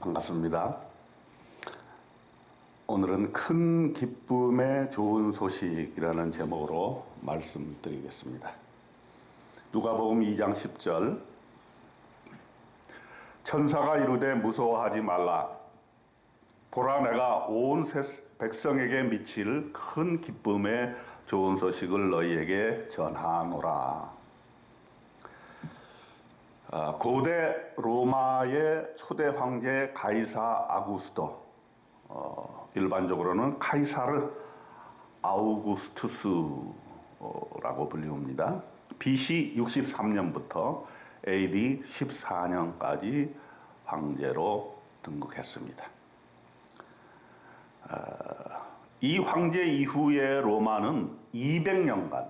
반갑습니다. 오늘은 큰 기쁨의 좋은 소식이라는 제목으로 말씀드리겠습니다. 누가복음 2장 10절, 천사가 이르되 무서워하지 말라. 보라, 내가 온 백성에게 미칠 큰 기쁨의 좋은 소식을 너희에게 전하노라. 고대 로마의 초대 황제 가이사 아구스토, 일반적으로는 카이사르 아우구스투스라고 불리웁니다. BC 63년부터 AD 14년까지 황제로 등극했습니다. 이 황제 이후의 로마는 200년간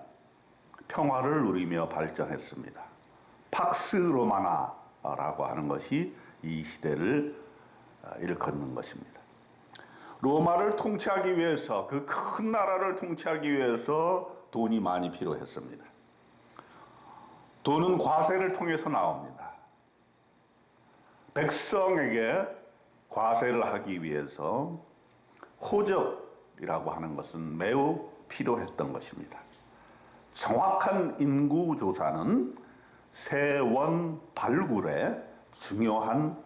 평화를 누리며 발전했습니다. 팍스 로마나라고 하는 것이 이 시대를 일컫는 것입니다. 로마를 통치하기 위해서, 그 큰 나라를 통치하기 위해서 돈이 많이 필요했습니다. 돈은 과세를 통해서 나옵니다. 백성에게 과세를 하기 위해서 호적이라고 하는 것은 매우 필요했던 것입니다. 정확한 인구 조사는 세원 발굴의 중요한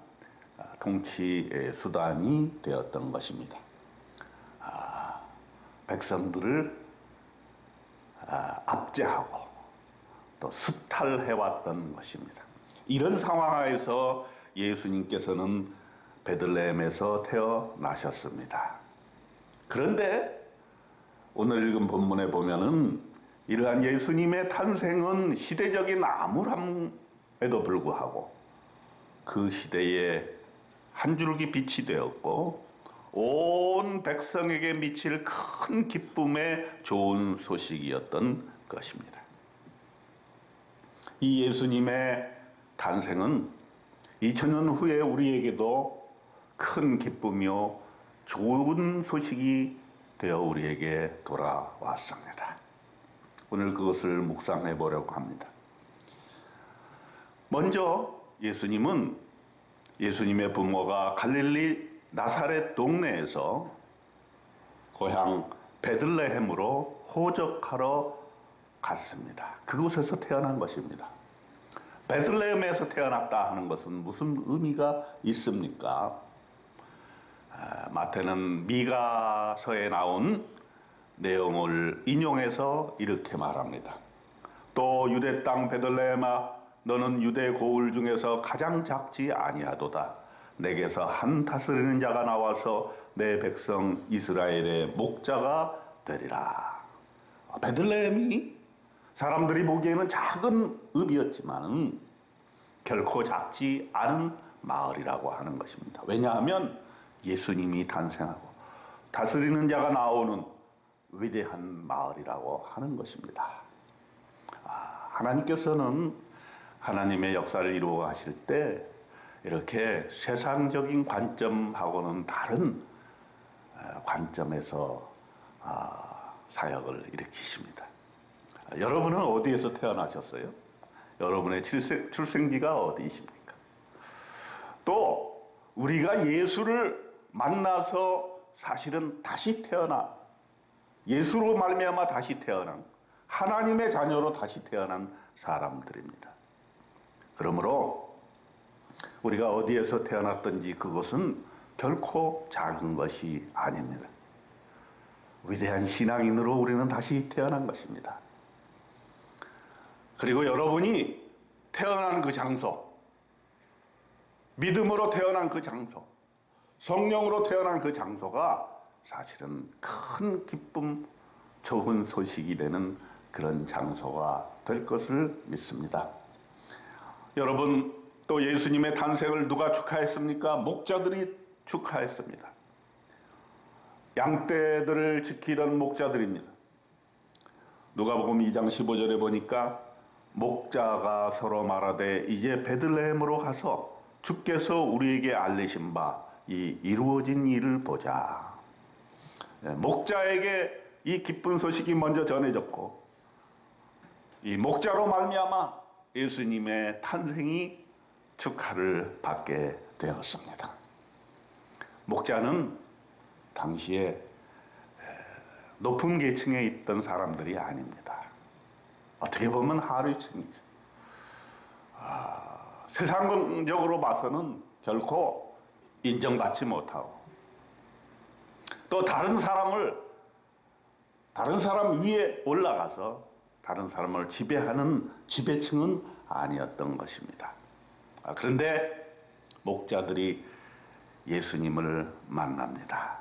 통치 수단이 되었던 것입니다. 백성들을 압제하고 또 수탈해왔던 것입니다. 이런 상황에서 예수님께서는 베들레헴에서 태어나셨습니다. 그런데 오늘 읽은 본문에 보면은 이러한 예수님의 탄생은 시대적인 암울함에도 불구하고 그 시대에 한 줄기 빛이 되었고 온 백성에게 미칠 큰 기쁨의 좋은 소식이었던 것입니다. 이 예수님의 탄생은 2000년 후에 우리에게도 큰 기쁨이요 좋은 소식이 되어 우리에게 돌아왔습니다. 오늘 그것을 묵상해 보려고 합니다. 먼저 예수님의 부모가 갈릴리 나사렛 동네에서 고향 베들레헴으로 호적하러 갔습니다. 그곳에서 태어난 것입니다. 베들레헴에서 태어났다 하는 것은 무슨 의미가 있습니까? 마태는 미가서에 나온 내용을 인용해서 이렇게 말합니다. 또 유대 땅 베들레헴아, 너는 유대 고을 중에서 가장 작지 아니하도다. 내게서 한 다스리는 자가 나와서 내 백성 이스라엘의 목자가 되리라. 베들레헴이 사람들이 보기에는 작은 읍이었지만 결코 작지 않은 마을이라고 하는 것입니다. 왜냐하면 예수님이 탄생하고 다스리는 자가 나오는 위대한 마을이라고 하는 것입니다. 하나님께서는 하나님의 역사를 이루어 가실 때 이렇게 세상적인 관점하고는 다른 관점에서 사역을 일으키십니다. 여러분은 어디에서 태어나셨어요? 여러분의 출생지가 어디이십니까? 또 우리가 예수를 만나서 사실은 다시 예수로 말미암아 다시 태어난 하나님의 자녀로 다시 태어난 사람들입니다. 그러므로 우리가 어디에서 태어났든지 그것은 결코 작은 것이 아닙니다. 위대한 신앙인으로 우리는 다시 태어난 것입니다. 그리고 여러분이 태어난 그 장소, 믿음으로 태어난 그 장소, 성령으로 태어난 그 장소가 사실은 큰 기쁨, 좋은 소식이 되는 그런 장소가 될 것을 믿습니다. 여러분, 또 예수님의 탄생을 누가 축하했습니까? 목자들이 축하했습니다. 양떼들을 지키던 목자들입니다. 누가복음 2장 15절에 보니까 목자가 서로 말하되 이제 베들레헴으로 가서 주께서 우리에게 알리신 바 이 이루어진 일을 보자. 목자에게 이 기쁜 소식이 먼저 전해졌고 이 목자로 말미암아 예수님의 탄생이 축하를 받게 되었습니다. 목자는 당시에 높은 계층에 있던 사람들이 아닙니다. 어떻게 보면 하류층이죠. 세상적으로 봐서는 결코 인정받지 못하고 또 다른 사람 위에 올라가서 다른 사람을 지배하는 지배층은 아니었던 것입니다. 그런데 목자들이 예수님을 만납니다.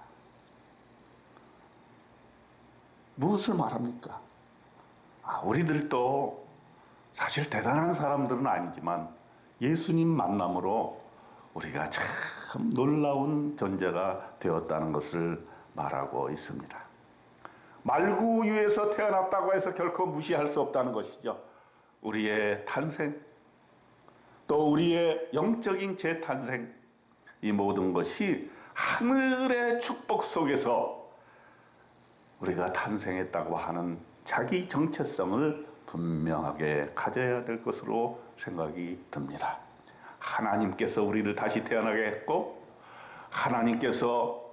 무엇을 말합니까? 우리들도 사실 대단한 사람들은 아니지만 예수님 만남으로 우리가 참 놀라운 존재가 되었다는 것을 말하고 있습니다. 말구유에서 태어났다고 해서 결코 무시할 수 없다는 것이죠. 우리의 탄생, 또 우리의 영적인 재탄생, 이 모든 것이 하늘의 축복 속에서 우리가 탄생했다고 하는 자기 정체성을 분명하게 가져야 될 것으로 생각이 듭니다. 하나님께서 우리를 다시 태어나게 했고 하나님께서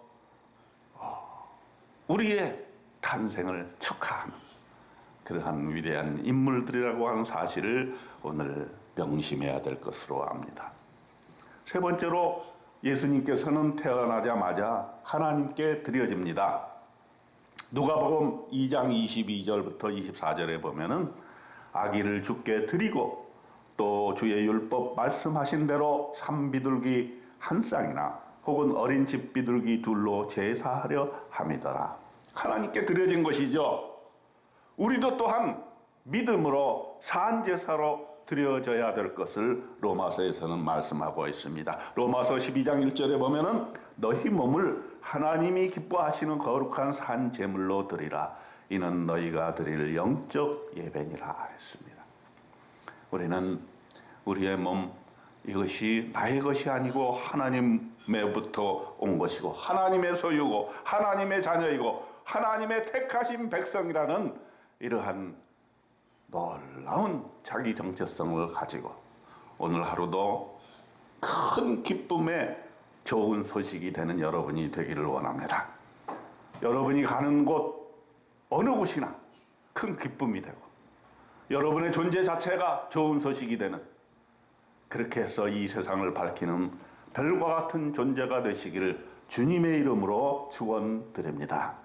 우리의 탄생을 축하하는 그러한 위대한 인물들이라고 하는 사실을 오늘 명심해야 될 것으로 압니다. 세 번째로 예수님께서는 태어나자마자 하나님께 드려집니다. 누가복음 2장 22절부터 24절에 보면은 아기를 주께 드리고 또 주의 율법 말씀하신 대로 산비둘기 한 쌍이나 혹은 어린 집비둘기 둘로 제사하려 함이더라. 하나님께 드려진 것이죠. 우리도 또한 믿음으로 산제사로 드려져야 될 것을 로마서에서는 말씀하고 있습니다. 로마서 12장 1절에 보면은 너희 몸을 하나님이 기뻐하시는 거룩한 산 제물로 드리라. 이는 너희가 드릴 영적 예배니라 했습니다. 우리는 우리의 몸, 이것이 나의 것이 아니고 하나님에부터 온 것이고 하나님의 소유고 하나님의 자녀이고 하나님의 택하신 백성이라는 이러한 놀라운 자기 정체성을 가지고 오늘 하루도 큰 기쁨의 좋은 소식이 되는 여러분이 되기를 원합니다. 여러분이 가는 곳 어느 곳이나 큰 기쁨이 되고 여러분의 존재 자체가 좋은 소식이 되는, 그렇게 해서 이 세상을 밝히는 별과 같은 존재가 되시기를 주님의 이름으로 축원드립니다.